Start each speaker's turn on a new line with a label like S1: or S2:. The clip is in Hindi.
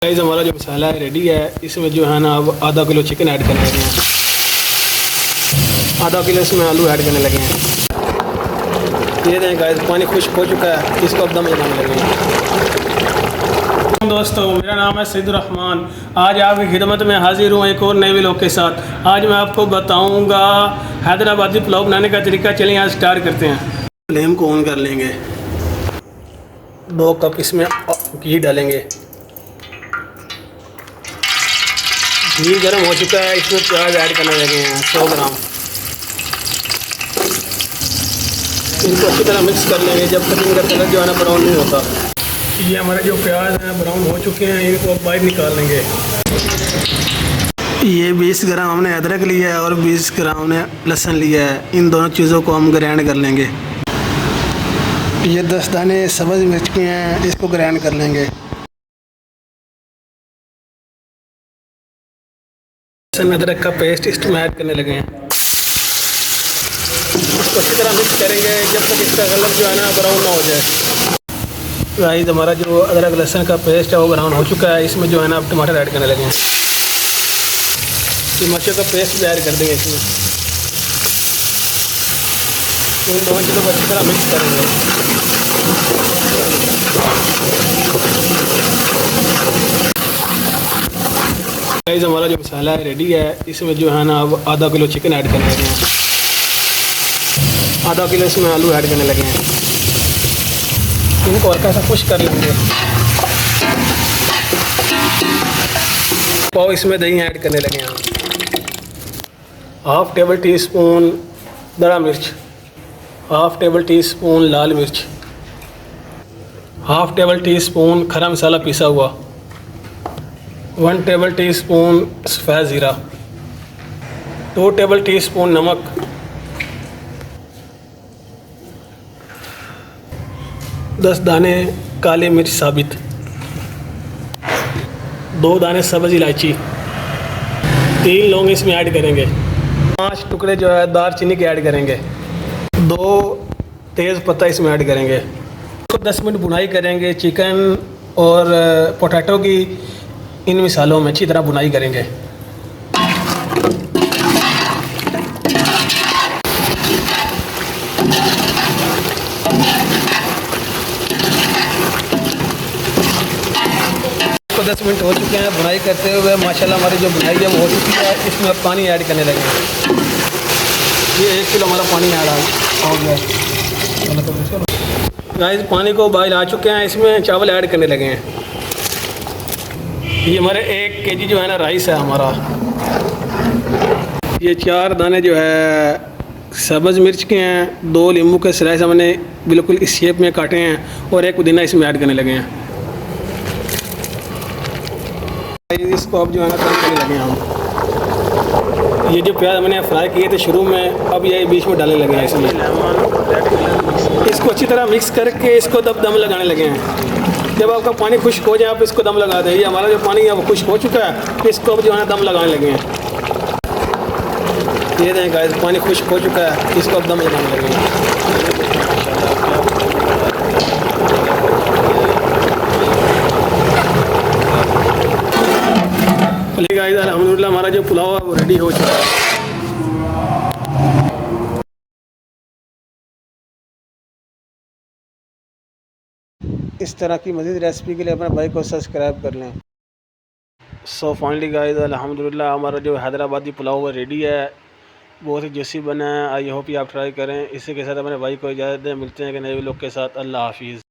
S1: गाइस हमारा जो मसाला है रेडी है। इसमें जो है ना अब आधा किलो चिकन ऐड करने लगे हैं, आधा किलो इसमें आलू ऐड करने लगे हैं। ये दें गाइस पानी खुश्क हो चुका है, इसको अब दम लगाने लगे हैं। दोस्तों मेरा नाम है सईदुर रहमान। आज आपकी खिदमत में हाजिर हूँ एक और नए व्लॉग के साथ। आज मैं आपको बताऊँगा हैदराबादी पुलाव बनाने का तरीका। चलिए यहाँ स्टार्ट करते हैं। फ्लेम को ऑन कर लेंगे, 2 कप इसमें घी डालेंगे। घी गर्म हो चुका है, इसमें प्याज ऐड करने लगे हैं 100 ग्राम। इनको अच्छी तरह मिक्स कर लेंगे जब तक इनका कलर जो है ना ब्राउन नहीं होता। ये हमारे जो प्याज हैं ब्राउन हो चुके हैं, इनको अब बाहर निकाल लेंगे। ये 20 ग्राम हमने अदरक लिया है और 20 ग्राम हमने लहसुन लिया है। इन दोनों चीज़ों को हम ग्राइंड कर लेंगे। ये 10 दाने सब्ज़ मिर्च के हैं, इसको ग्राइंड कर लेंगे। अदरक का पेस्ट इसमें ऐड करने लगे हैं। इसको अच्छी तरह मिक्स करेंगे जब तक इसका कलर जो है ना ब्राउन ना हो जाए। गाइस हमारा जो अदरक लहसुन का पेस्ट है वो ब्राउन हो चुका है। इसमें जो है ना अब टमाटर ऐड करने लगे हैं। मिर्चों का पेस्ट भी ऐड कर देंगे इसमें। इन दोनों चीज़ों को अच्छी तरह मिक्स करेंगे। गाइस हमारा जो मसाला है रेडी है। इसमें जो है ना अब आधा किलो चिकन ऐड करने लगे हैं, आधा किलो इसमें आलू ऐड करने लगे हैं। इनको हल्का सा खुश कर लेंगे। पाव इसमें दही ऐड करने लगे हैं। हाफ़ टेबल टी स्पून दरा मिर्च, हाफ़ टेबल टी स्पून लाल मिर्च, हाफ़ टेबल टी स्पून खरा मसाला पिसा हुआ, 1 टेबल टी स्पून सफ़ेद ज़ीरा, 2 टेबल टी स्पून नमक, 10 दाने काली मिर्च साबित, 2 दाने सब्ज़ इलायची, 3 लौंग इसमें ऐड करेंगे, 5 टुकड़े जो है दालचीनी के ऐड करेंगे, 2 तेज़ पत्ता इसमें ऐड करेंगे। 10 मिनट भुनाई करेंगे चिकन और पोटैटो की। इन मिसालों में अच्छी तरह भुनाई करेंगे। तो 10 मिनट हो चुके हैं भुनाई करते हुए। माशाल्लाह हमारी जो भुनाई है वो हो चुकी है। इसमें अब पानी ऐड करने लगे। ये 1 किलो हमारा पानी ऐड हो गया। गाइस पानी को बॉयल आ चुके हैं, इसमें चावल ऐड करने लगे हैं। ये हमारे 1 केजी जो है ना राइस है हमारा। ये 4 दाने जो है सब्ज़ मिर्च के हैं, 2 नींबू के स्लाइस हमने बिल्कुल इस शेप में काटे हैं और 1 पुदीना इसमें ऐड करने लगे हैं। इसको अब जो है ना कम करने लगे हैं हम। ये जो प्याज हमने फ्राई किए थे शुरू में, अब ये बीच में डालने लगे हैं इसमें। इसको अच्छी तरह मिक्स करके इसको तब दम लगाने लगे हैं। जब आपका पानी खुश्क हो जाए आप इसको दम लगा दें। ये हमारा जो पानी है वो खुश्क हो चुका है, इसको अब जो है ना दम लगाने लगे हैं। ये दें गाइस पानी खुश्क हो चुका है, इसको अब दम लगाने लगे हैं। गाइस अल्हम्दुलिल्लाह हमारा जो पुलाव है वो रेडी हो चुका है। इस तरह की मज़ीद रेसिपी के लिए अपने भाई को सब्सक्राइब कर लें। सो फाइनली गाइस अल्हम्दुलिल्लाह हमारा जो हैदराबादी पुलाव रेडी है, बहुत ही जूसी बना है। आई होप आप ट्राई करें। इसी के साथ अपने भाई को इजाज़त दें। मिलते हैं कि नए व्लॉग के साथ। अल्लाह हाफिज़।